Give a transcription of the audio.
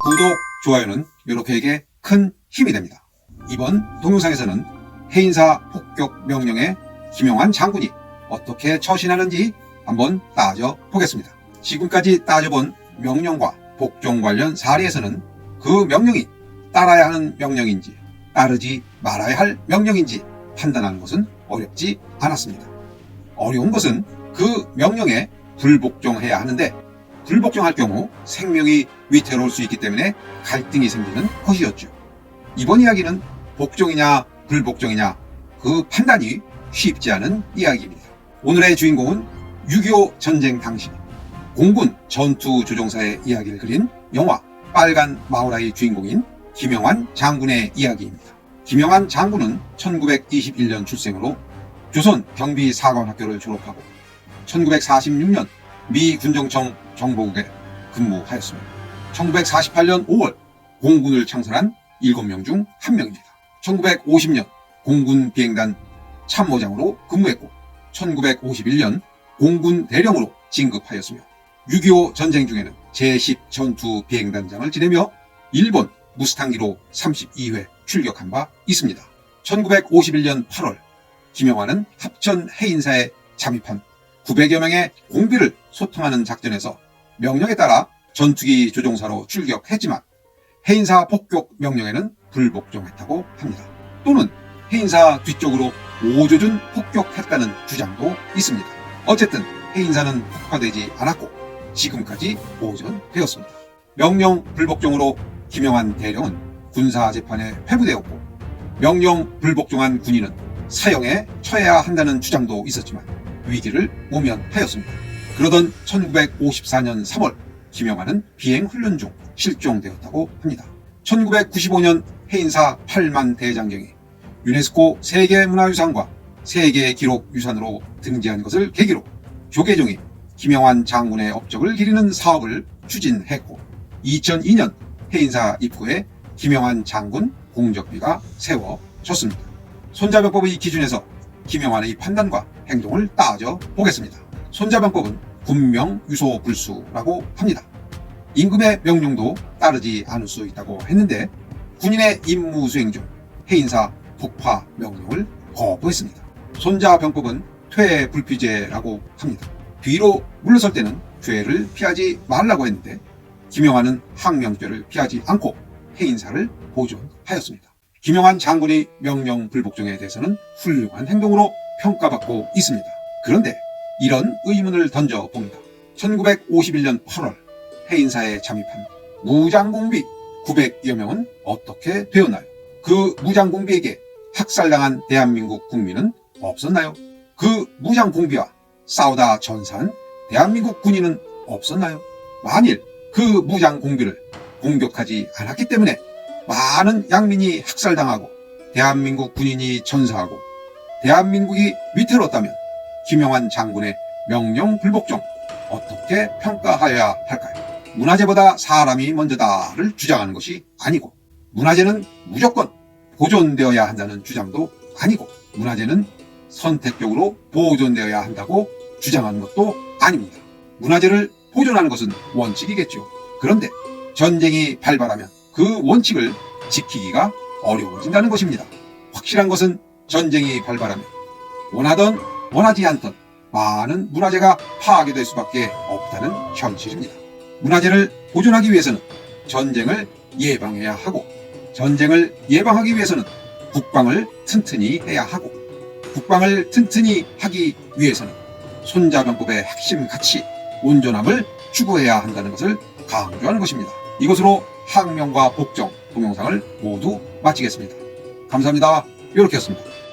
구독, 좋아요는 요렇게에게 큰 힘이 됩니다. 이번 동영상에서는 해인사 폭격 명령에 김영환 장군이 어떻게 처신하는지 한번 따져보겠습니다. 지금까지 따져본 명령과 복종 관련 사례에서는 그 명령이 따라야 하는 명령인지 따르지 말아야 할 명령인지 판단하는 것은 어렵지 않았습니다. 어려운 것은 그 명령에 불복종해야 하는데 불복종할 경우 생명이 위태로울 수 있기 때문에 갈등이 생기는 것이었죠. 이번 이야기는 복종이냐 불복종이냐 그 판단이 쉽지 않은 이야기입니다. 오늘의 주인공은 6.25 전쟁 당시 공군 전투조종사의 이야기를 그린 영화 빨간 마우라의 주인공인 김영환 장군의 이야기입니다. 김영환 장군은 1921년 출생으로 조선 경비사관학교를 졸업하고 1946년 미 군정청 정보국에 근무하였으며 1948년 5월 공군을 창설한 7명 중 1명입니다. 1950년 공군 비행단 참모장으로 근무했고 1951년 공군 대령으로 진급하였으며 6.25 전쟁 중에는 제10 전투 비행단장을 지내며 일본 무스탕기로 32회 출격한 바 있습니다. 1951년 8월 김영환은 합천 해인사에 잠입한 900여 명의 공비를 소통하는 작전에서 명령에 따라 전투기 조종사로 출격했지만 해인사 폭격 명령에는 불복종했다고 합니다. 또는 해인사 뒤쪽으로 오조준 폭격했다는 주장도 있습니다. 어쨌든 해인사는 폭파되지 않았고 지금까지 보존되었습니다. 명령 불복종으로 김영환 대령은 군사재판에 회부되었고 명령 불복종한 군인은 사형에 처해야 한다는 주장도 있었지만 위기를 모면하였습니다. 그러던 1954년 3월 김영환은 비행훈련 중 실종되었다고 합니다. 1995년 해인사 8만 대장경이 유네스코 세계문화유산과 세계기록유산으로 등재한 것을 계기로 조계종이 김영환 장군의 업적을 기리는 사업을 추진했고 2002년 해인사 입구에 김영환 장군 공적비가 세워졌습니다. 손자병법의 기준에서 김영환의 판단과 행동을 따져보겠습니다. 손자병법은 군명유소불수라고 합니다. 임금의 명령도 따르지 않을 수 있다고 했는데 군인의 임무 수행 중 해인사 폭파 명령을 거부했습니다. 손자병법은 퇴불피제라고 합니다. 뒤로 물러설 때는 죄를 피하지 말라고 했는데 김영환은 항명죄를 피하지 않고 해인사를 보존하였습니다. 김영환 장군의 명령 불복종에 대해서는 훌륭한 행동으로 평가받고 있습니다. 그런데 이런 의문을 던져봅니다. 1951년 8월 해인사에 잠입한 무장공비 900여 명은 어떻게 되었나요? 그 무장공비에게 학살당한 대한민국 국민은 없었나요? 그 무장공비와 싸우다 전사한 대한민국 군인은 없었나요? 만일 그 무장공비를 공격하지 않았기 때문에 많은 양민이 학살당하고 대한민국 군인이 전사하고 대한민국이 위태로웠다면 김영환 장군의 명령 불복종 어떻게 평가하여야 할까요? 문화재보다 사람이 먼저다를 주장하는 것이 아니고 문화재는 무조건 보존되어야 한다는 주장도 아니고 문화재는 선택적으로 보존되어야 한다고 주장하는 것도 아닙니다. 문화재를 보존하는 것은 원칙이겠죠. 그런데 전쟁이 발발하면 그 원칙을 지키기가 어려워진다는 것입니다. 확실한 것은 전쟁이 발발하면 원하던 원하지 않던 많은 문화재가 파괴될 수밖에 없다는 현실입니다. 문화재를 보존하기 위해서는 전쟁을 예방해야 하고 전쟁을 예방하기 위해서는 국방을 튼튼히 해야 하고 국방을 튼튼히 하기 위해서는 손자병법의 핵심 가치 온전함을 추구해야 한다는 것을 강조하는 것입니다. 이것으로 항명과 복종 동영상을 모두 마치겠습니다. 감사합니다. 요렇게였습니다.